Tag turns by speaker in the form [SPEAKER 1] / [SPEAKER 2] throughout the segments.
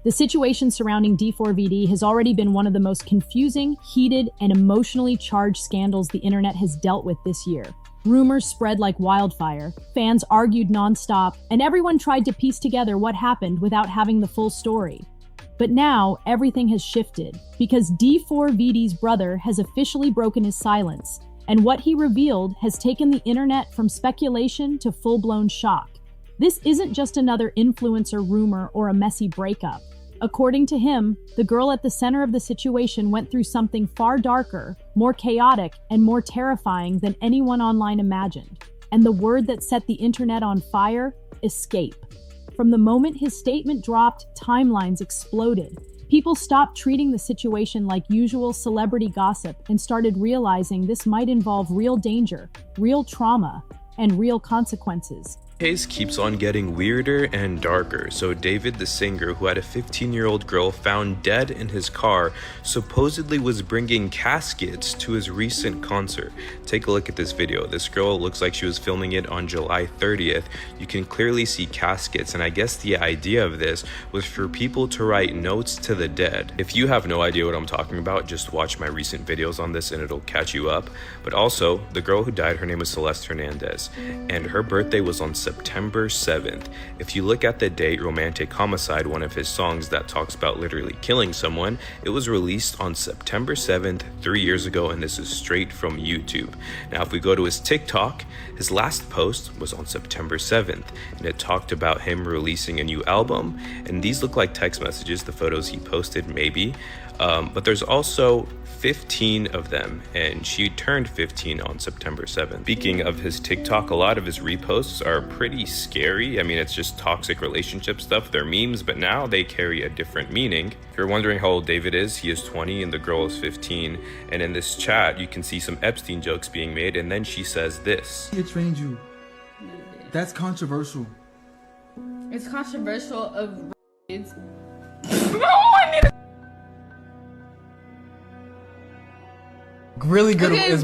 [SPEAKER 1] The situation surrounding D4vd has already been one of the most confusing, heated, and emotionally charged scandals the internet has dealt with this year. Rumors spread like wildfire, fans argued nonstop, and everyone tried to piece together what happened without having the full story. But now, everything has shifted, because D4vd's brother has officially broken his silence, and what he revealed has taken the internet from speculation to full-blown shock. This isn't just another influencer rumor or a messy breakup. According to him, the girl at the center of the situation went through something far darker, more chaotic, and more terrifying than anyone online imagined. And the word that set the internet on fire? Escape. From the moment his statement dropped, timelines exploded. People stopped treating the situation like usual celebrity gossip and started realizing this might involve real danger, real trauma, and real consequences.
[SPEAKER 2] Case keeps on getting weirder and darker. So David, the singer who had a 15-year-old girl found dead in his car, supposedly was bringing caskets to his recent concert. Take a look at this video. This girl looks like she was filming it on July 30th. You can clearly see caskets, and I guess the idea of this was for people to write notes to the dead. If you have no idea what I'm talking about, just watch my recent videos on this and it'll catch you up. But also, the girl who died, her name was Celeste Hernandez, and her birthday was on September 7th. If you look at the date, Romantic Homicide, one of his songs that talks about literally killing someone, it was released on September 7th, 3 years ago, and this is straight from YouTube. Now, if we go to his TikTok, his last post was on September 7th, and it talked about him releasing a new album, and these look like text messages, the photos he posted maybe, but there's also 15 of them, and she turned 15 on September 7th. Speaking of his TikTok, a lot of his reposts are pretty scary. I mean, it's just toxic relationship stuff. They're memes, but now they carry a different meaning. If you're wondering how old David is, he is 20 and the girl is 15. And in this chat, you can see some Epstein jokes being made, and then she says this.
[SPEAKER 3] It trained you. That's controversial.
[SPEAKER 4] It's controversial of it's
[SPEAKER 3] really good.
[SPEAKER 4] Okay,
[SPEAKER 3] it's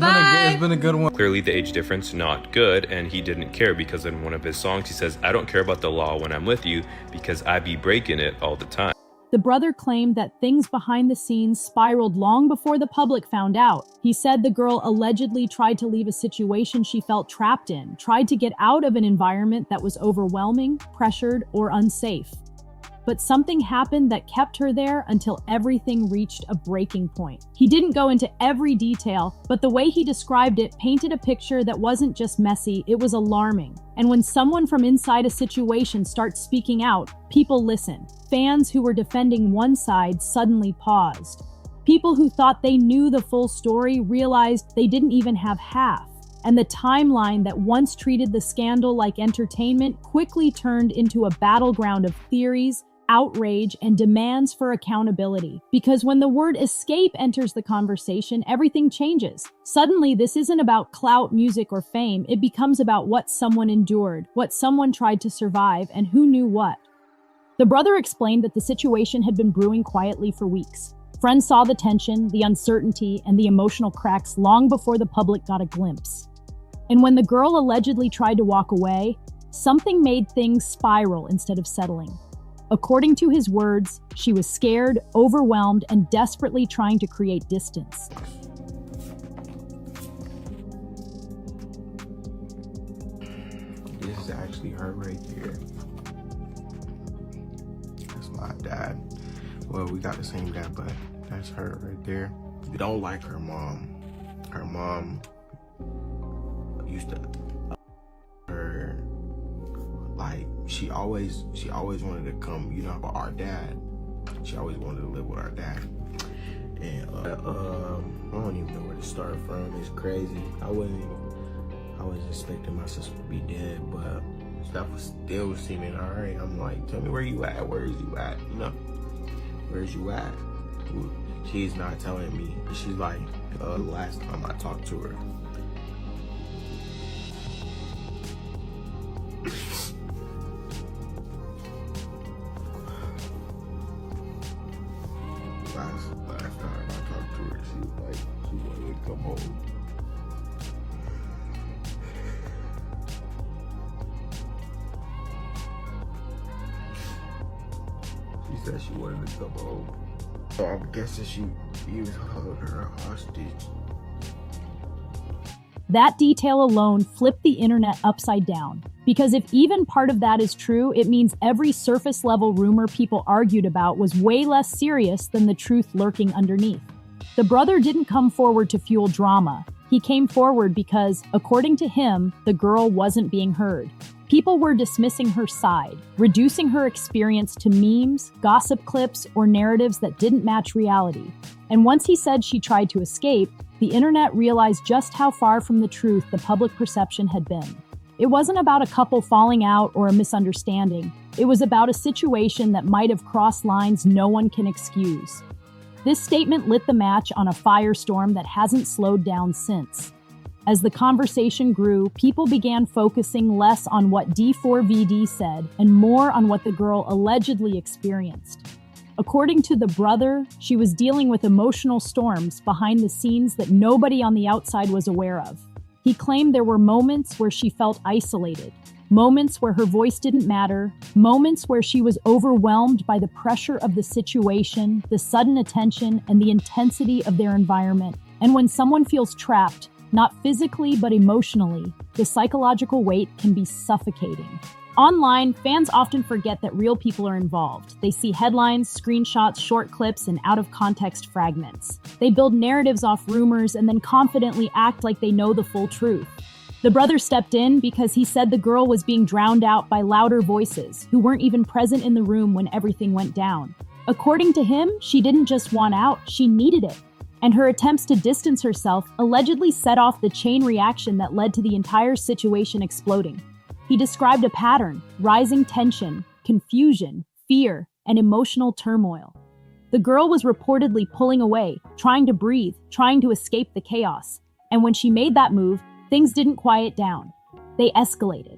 [SPEAKER 3] been a good one.
[SPEAKER 2] Clearly the age difference not good, and he didn't care because in one of his songs he says, "I don't care about the law when I'm with you because I be breaking it all the time."
[SPEAKER 1] The brother claimed that things behind the scenes spiraled long before the public found out. He said the girl allegedly tried to leave a situation she felt trapped in, tried to get out of an environment that was overwhelming, pressured, or unsafe. But something happened that kept her there until everything reached a breaking point. He didn't go into every detail, but the way he described it painted a picture that wasn't just messy, it was alarming. And when someone from inside a situation starts speaking out, people listen. Fans who were defending one side suddenly paused. People who thought they knew the full story realized they didn't even have half. And the timeline that once treated the scandal like entertainment quickly turned into a battleground of theories, outrage, and demands for accountability. Because when the word escape enters the conversation, everything changes. Suddenly, this isn't about clout, music, or fame. It becomes about what someone endured, what someone tried to survive, and who knew what. The brother explained that the situation had been brewing quietly for weeks. Friends saw the tension, the uncertainty, and the emotional cracks long before the public got a glimpse. And when the girl allegedly tried to walk away, something made things spiral instead of settling. According to his words, she was scared, overwhelmed, and desperately trying to create distance.
[SPEAKER 5] This is actually her right here. That's my dad. Well, we got the same dad, but that's her right there. We don't like her mom. Her mom used to her, like, she always wanted to come, you know, with our dad. She always wanted to live with our dad. And I don't even know where to start from. It's crazy. I was expecting my sister to be dead, but stuff was still seeming alright. I'm like, tell me where you at? Where is you at? You know, where's you at? She's not telling me. She's like, last time I talked to her, last time I talked to her, she was like, she wanted to come home. She said she wanted to come home. So I'm guessing he was holding her hostage.
[SPEAKER 1] That detail alone flipped the internet upside down. Because if even part of that is true, it means every surface level rumor people argued about was way less serious than the truth lurking underneath. The brother didn't come forward to fuel drama. He came forward because, according to him, the girl wasn't being heard. People were dismissing her side, reducing her experience to memes, gossip clips, or narratives that didn't match reality. And once he said she tried to escape, the internet realized just how far from the truth the public perception had been. It wasn't about a couple falling out or a misunderstanding. It was about a situation that might have crossed lines no one can excuse. This statement lit the match on a firestorm that hasn't slowed down since. As the conversation grew, people began focusing less on what D4vd said and more on what the girl allegedly experienced. According to the brother, she was dealing with emotional storms behind the scenes that nobody on the outside was aware of. He claimed there were moments where she felt isolated, moments where her voice didn't matter, moments where she was overwhelmed by the pressure of the situation, the sudden attention, and the intensity of their environment. And when someone feels trapped, not physically but emotionally, the psychological weight can be suffocating. Online, fans often forget that real people are involved. They see headlines, screenshots, short clips, and out-of-context fragments. They build narratives off rumors and then confidently act like they know the full truth. The brother stepped in because he said the girl was being drowned out by louder voices who weren't even present in the room when everything went down. According to him, she didn't just want out, she needed it. And her attempts to distance herself allegedly set off the chain reaction that led to the entire situation exploding. He described a pattern: rising tension, confusion, fear, and emotional turmoil. The girl was reportedly pulling away, trying to breathe, trying to escape the chaos. And when she made that move, things didn't quiet down. They escalated.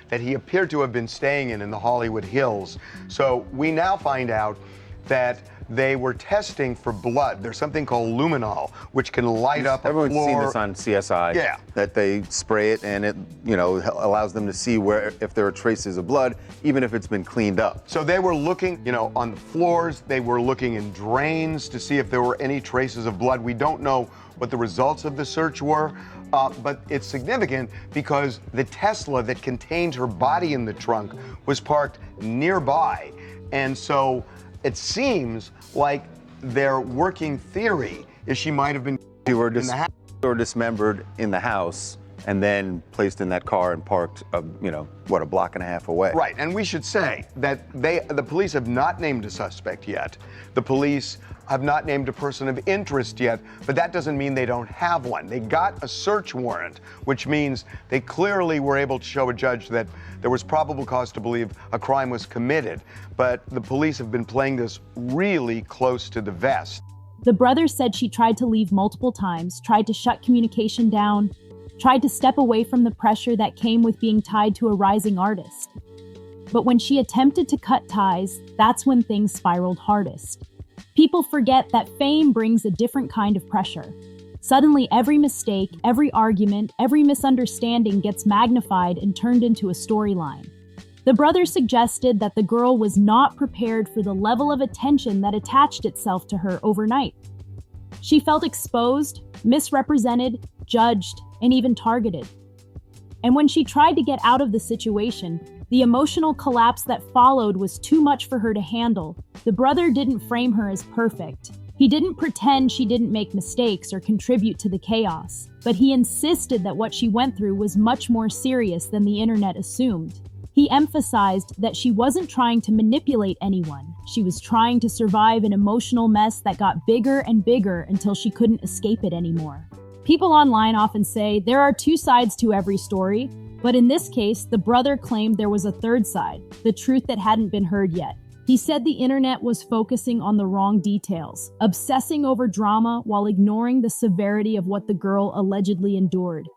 [SPEAKER 6] That he appeared to have been staying in the Hollywood Hills. So we now find out that they were testing for blood. There's something called luminol, which can light up a floor.
[SPEAKER 7] Everyone's seen this on CSI.
[SPEAKER 6] Yeah.
[SPEAKER 7] That they spray it and it, allows them to see if there are traces of blood, even if it's been cleaned up.
[SPEAKER 6] So they were looking, on the floors. They were looking in drains to see if there were any traces of blood. We don't know what the results of the search were, but it's significant because the Tesla that contained her body in the trunk was parked nearby. And so it seems like their working theory is she might have been
[SPEAKER 7] Or dismembered in the house and then placed in that car and parked, a block and a half away.
[SPEAKER 6] Right, and we should say that the police have not named a suspect yet. The police have not named a person of interest yet, but that doesn't mean they don't have one. They got a search warrant, which means they clearly were able to show a judge that there was probable cause to believe a crime was committed, but the police have been playing this really close to the vest.
[SPEAKER 1] The brother said she tried to leave multiple times, tried to shut communication down, tried to step away from the pressure that came with being tied to a rising artist. But when she attempted to cut ties, that's when things spiraled hardest. People forget that fame brings a different kind of pressure. Suddenly, every mistake, every argument, every misunderstanding gets magnified and turned into a storyline. The brother suggested that the girl was not prepared for the level of attention that attached itself to her overnight. She felt exposed, misrepresented, judged, and even targeted. And when she tried to get out of the situation, the emotional collapse that followed was too much for her to handle. The brother didn't frame her as perfect. He didn't pretend she didn't make mistakes or contribute to the chaos, but he insisted that what she went through was much more serious than the internet assumed. He emphasized that she wasn't trying to manipulate anyone. She was trying to survive an emotional mess that got bigger and bigger until she couldn't escape it anymore. People online often say there are two sides to every story, but in this case, the brother claimed there was a third side, the truth that hadn't been heard yet. He said the internet was focusing on the wrong details, obsessing over drama while ignoring the severity of what the girl allegedly endured.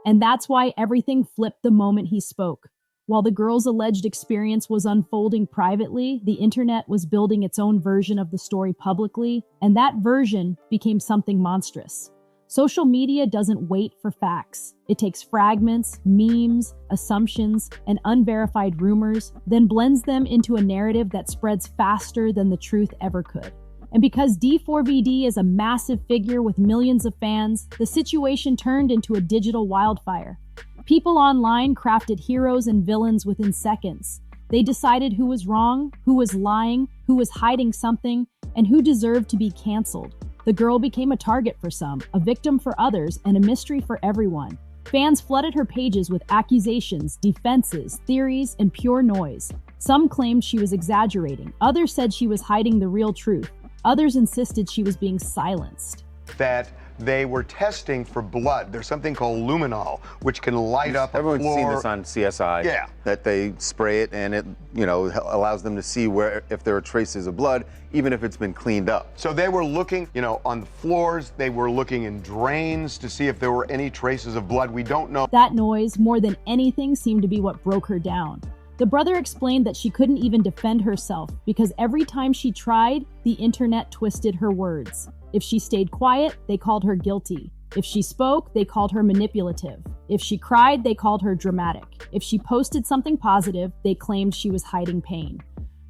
[SPEAKER 1] And that's why everything flipped the moment he spoke. While the girl's alleged experience was unfolding privately, the internet was building its own version of the story publicly, and that version became something monstrous. Social media doesn't wait for facts. It takes fragments, memes, assumptions, and unverified rumors, then blends them into a narrative that spreads faster than the truth ever could. And because D4vd is a massive figure with millions of fans, the situation turned into a digital wildfire. People online crafted heroes and villains within seconds. They decided who was wrong, who was lying, who was hiding something, and who deserved to be canceled. The girl became a target for some, a victim for others, and a mystery for everyone. Fans flooded her pages with accusations, defenses, theories, and pure noise. Some claimed she was exaggerating. Others said she was hiding the real truth. Others insisted she was being silenced.
[SPEAKER 6] That they were testing for blood. There's something called luminol, which can light up a floor.
[SPEAKER 7] Everyone's seen this on CSI.
[SPEAKER 6] Yeah.
[SPEAKER 7] That they spray it and it, allows them to see where if there are traces of blood, even if it's been cleaned up.
[SPEAKER 6] So they were looking, on the floors. They were looking in drains to see if there were any traces of blood. We don't know.
[SPEAKER 1] That noise, more than anything, seemed to be what broke her down. The brother explained that she couldn't even defend herself because every time she tried, the internet twisted her words. If she stayed quiet, they called her guilty. If she spoke, they called her manipulative. If she cried, they called her dramatic. If she posted something positive, they claimed she was hiding pain.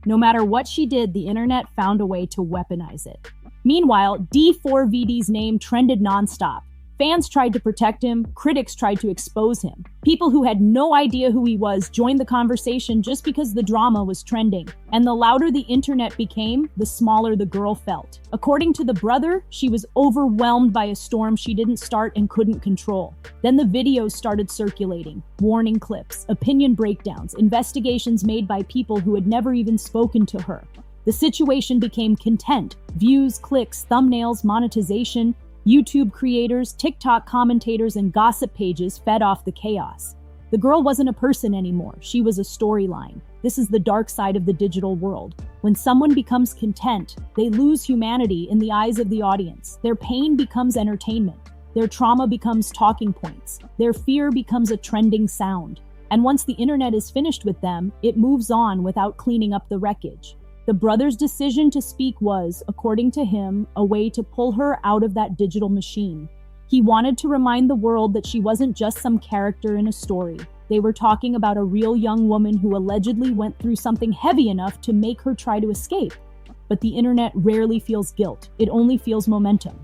[SPEAKER 1] No matter what she did, the internet found a way to weaponize it. Meanwhile, D4vd's name trended nonstop. Fans tried to protect him, critics tried to expose him. People who had no idea who he was joined the conversation just because the drama was trending. And the louder the internet became, the smaller the girl felt. According to the brother, she was overwhelmed by a storm she didn't start and couldn't control. Then the videos started circulating, warning clips, opinion breakdowns, investigations made by people who had never even spoken to her. The situation became content, views, clicks, thumbnails, monetization. YouTube creators, TikTok commentators, and gossip pages fed off the chaos. The girl wasn't a person anymore. She was a storyline. This is the dark side of the digital world. When someone becomes content, they lose humanity in the eyes of the audience. Their pain becomes entertainment. Their trauma becomes talking points. Their fear becomes a trending sound. And once the internet is finished with them, it moves on without cleaning up the wreckage. The brother's decision to speak was, according to him, a way to pull her out of that digital machine. He wanted to remind the world that she wasn't just some character in a story. They were talking about a real young woman who allegedly went through something heavy enough to make her try to escape. But the internet rarely feels guilt. It only feels momentum.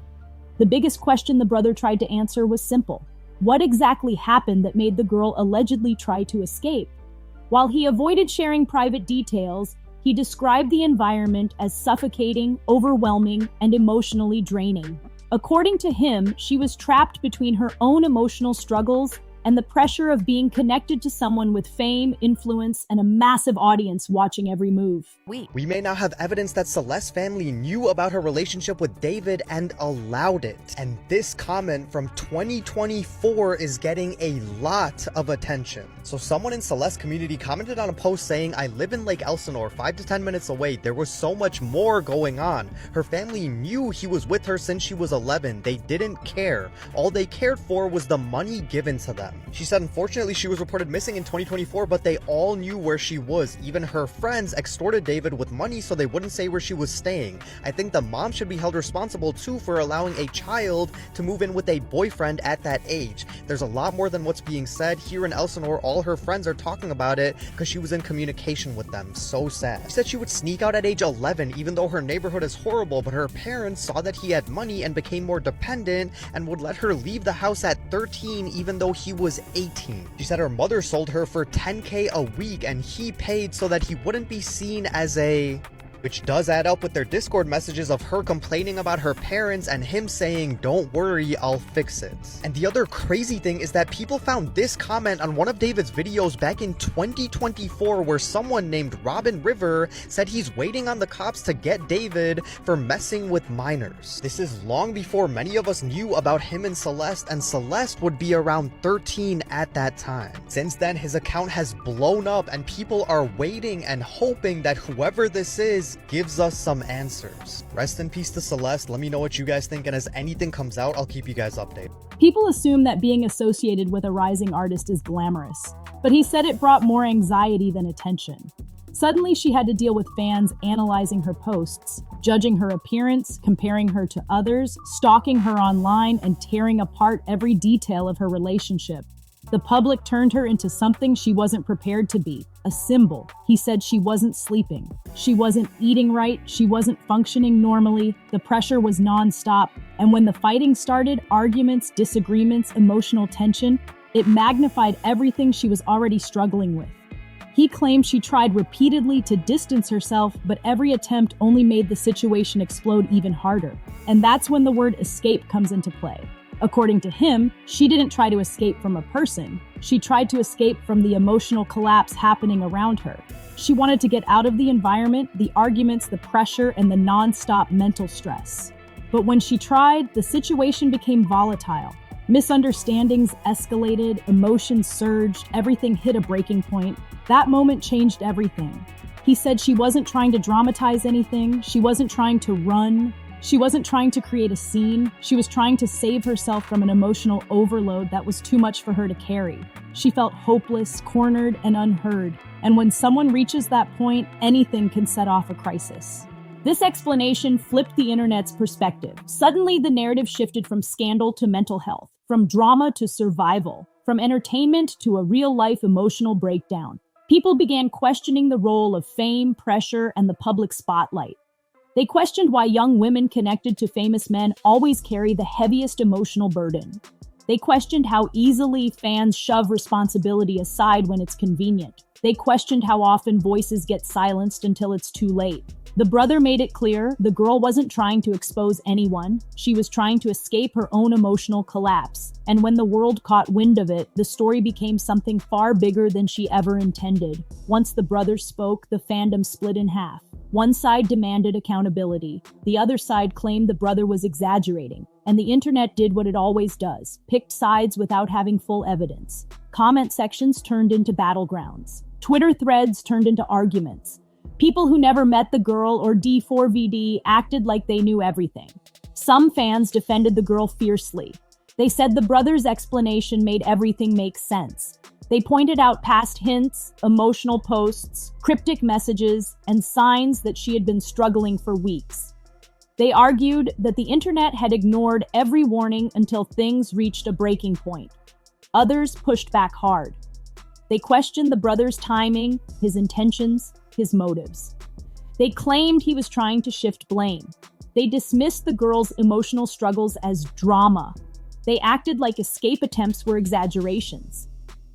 [SPEAKER 1] The biggest question the brother tried to answer was simple. What exactly happened that made the girl allegedly try to escape? While he avoided sharing private details, he described the environment as suffocating, overwhelming, and emotionally draining. According to him, she was trapped between her own emotional struggles and the pressure of being connected to someone with fame, influence, and a massive audience watching every move.
[SPEAKER 8] We may now have evidence that Celeste's family knew about her relationship with David and allowed it. And this comment from 2024 is getting a lot of attention. So someone in Celeste's community commented on a post saying, "I live in Lake Elsinore, 5 to 10 minutes away. There was so much more going on. Her family knew he was with her since she was 11. They didn't care. All they cared for was the money given to them." She said unfortunately she was reported missing in 2024, but they all knew where she was. Even her friends extorted David with money so they wouldn't say where she was staying. I think the mom should be held responsible too for allowing a child to move in with a boyfriend at that age. There's a lot more than what's being said. Here in Elsinore, all her friends are talking about it because she was in communication with them. So sad. She said she would sneak out at age 11 even though her neighborhood is horrible, but her parents saw that he had money and became more dependent and would let her leave the house at 13 even though he was 18. She said her mother sold her for $10K a week and he paid so that he wouldn't be seen as a... which does add up with their Discord messages of her complaining about her parents and him saying, "Don't worry, I'll fix it." And the other crazy thing is that people found this comment on one of David's videos back in 2024 where someone named Robin River said he's waiting on the cops to get David for messing with minors. This is long before many of us knew about him and Celeste would be around 13 at that time. Since then, his account has blown up and people are waiting and hoping that whoever this is gives us some answers. Rest in peace to Celeste. Let me know what you guys think, and as anything comes out, I'll keep you guys updated.
[SPEAKER 1] People assume that being associated with a rising artist is glamorous, but he said it brought more anxiety than attention. Suddenly, she had to deal with fans analyzing her posts, judging her appearance, comparing her to others, stalking her online, and tearing apart every detail of her relationship. The public turned her into something she wasn't prepared to be, a symbol. He said she wasn't sleeping, she wasn't eating right, she wasn't functioning normally, the pressure was nonstop, and when the fighting started, arguments, disagreements, emotional tension, it magnified everything she was already struggling with. He claimed she tried repeatedly to distance herself, but every attempt only made the situation explode even harder. And that's when the word escape comes into play. According to him, she didn't try to escape from a person. She tried to escape from the emotional collapse happening around her. She wanted to get out of the environment, the arguments, the pressure, and the non-stop mental stress. But when she tried, the situation became volatile. Misunderstandings escalated, emotions surged, everything hit a breaking point. That moment changed everything. He said she wasn't trying to dramatize anything, she wasn't trying to run, she wasn't trying to create a scene, she was trying to save herself from an emotional overload that was too much for her to carry. She felt hopeless, cornered, and unheard. And when someone reaches that point, anything can set off a crisis. This explanation flipped the internet's perspective. Suddenly, the narrative shifted from scandal to mental health, from drama to survival, from entertainment to a real-life emotional breakdown. People began questioning the role of fame, pressure, and the public spotlight. They questioned why young women connected to famous men always carry the heaviest emotional burden. They questioned how easily fans shove responsibility aside when it's convenient. They questioned how often voices get silenced until it's too late. The brother made it clear the girl wasn't trying to expose anyone. She was trying to escape her own emotional collapse. And when the world caught wind of it, the story became something far bigger than she ever intended. Once the brother spoke, the fandom split in half. One side demanded accountability. The other side claimed the brother was exaggerating. And the internet did what it always does, picked sides without having full evidence. Comment sections turned into battlegrounds. Twitter threads turned into arguments. People who never met the girl or D4vd acted like they knew everything. Some fans defended the girl fiercely. They said the brother's explanation made everything make sense. They pointed out past hints, emotional posts, cryptic messages, and signs that she had been struggling for weeks. They argued that the internet had ignored every warning until things reached a breaking point. Others pushed back hard. They questioned the brother's timing, his intentions, his motives. They claimed he was trying to shift blame. They dismissed the girl's emotional struggles as drama. They acted like escape attempts were exaggerations.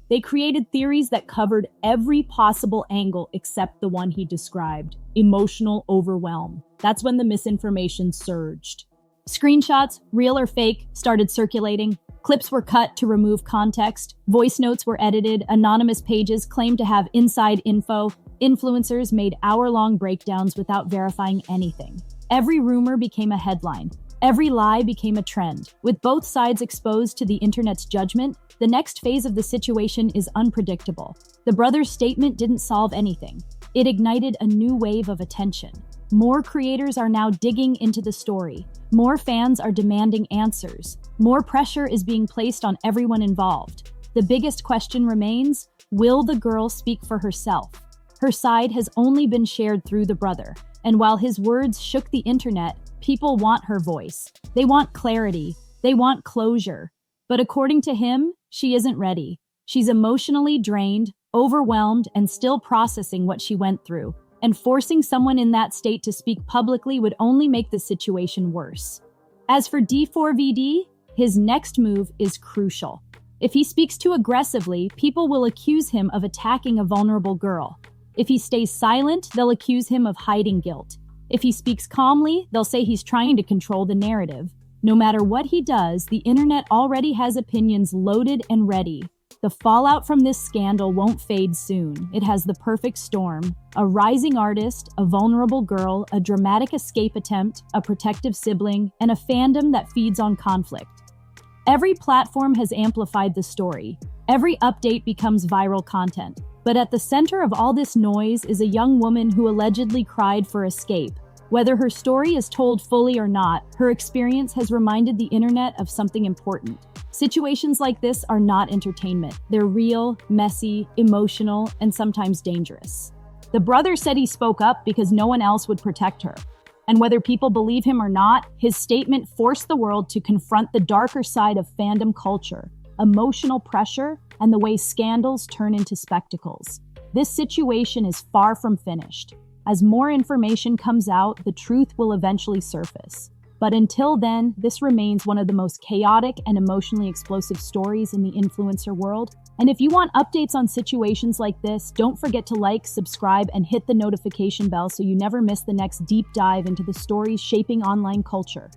[SPEAKER 1] They created theories that covered every possible angle except the one he described: emotional overwhelm. That's when the misinformation surged. Screenshots, real or fake, started circulating. Clips were cut to remove context. Voice notes were edited. Anonymous pages claimed to have inside info. Influencers made hour-long breakdowns without verifying anything. Every rumor became a headline. Every lie became a trend. With both sides exposed to the internet's judgment, the next phase of the situation is unpredictable. The brother's statement didn't solve anything. It ignited a new wave of attention. More creators are now digging into the story. More fans are demanding answers. More pressure is being placed on everyone involved. The biggest question remains, will the girl speak for herself? Her side has only been shared through the brother, and while his words shook the internet, people want her voice. They want clarity. They want closure. But according to him, she isn't ready. She's emotionally drained, overwhelmed, and still processing what she went through. And forcing someone in that state to speak publicly would only make the situation worse. As for D4vd, his next move is crucial. If he speaks too aggressively, people will accuse him of attacking a vulnerable girl. If he stays silent, they'll accuse him of hiding guilt. If he speaks calmly, they'll say he's trying to control the narrative. No matter what he does, the internet already has opinions loaded and ready. The fallout from this scandal won't fade soon. It has the perfect storm: a rising artist, a vulnerable girl, a dramatic escape attempt, a protective sibling, and a fandom that feeds on conflict. Every platform has amplified the story. Every update becomes viral content. But at the center of all this noise is a young woman who allegedly cried for escape. Whether her story is told fully or not, her experience has reminded the internet of something important. Situations like this are not entertainment. They're real, messy, emotional, and sometimes dangerous. The brother said he spoke up because no one else would protect her. And whether people believe him or not, his statement forced the world to confront the darker side of fandom culture, emotional pressure, and the way scandals turn into spectacles. This situation is far from finished. As more information comes out, the truth will eventually surface. But until then, this remains one of the most chaotic and emotionally explosive stories in the influencer world. And if you want updates on situations like this, don't forget to like, subscribe, and hit the notification bell so you never miss the next deep dive into the stories shaping online culture.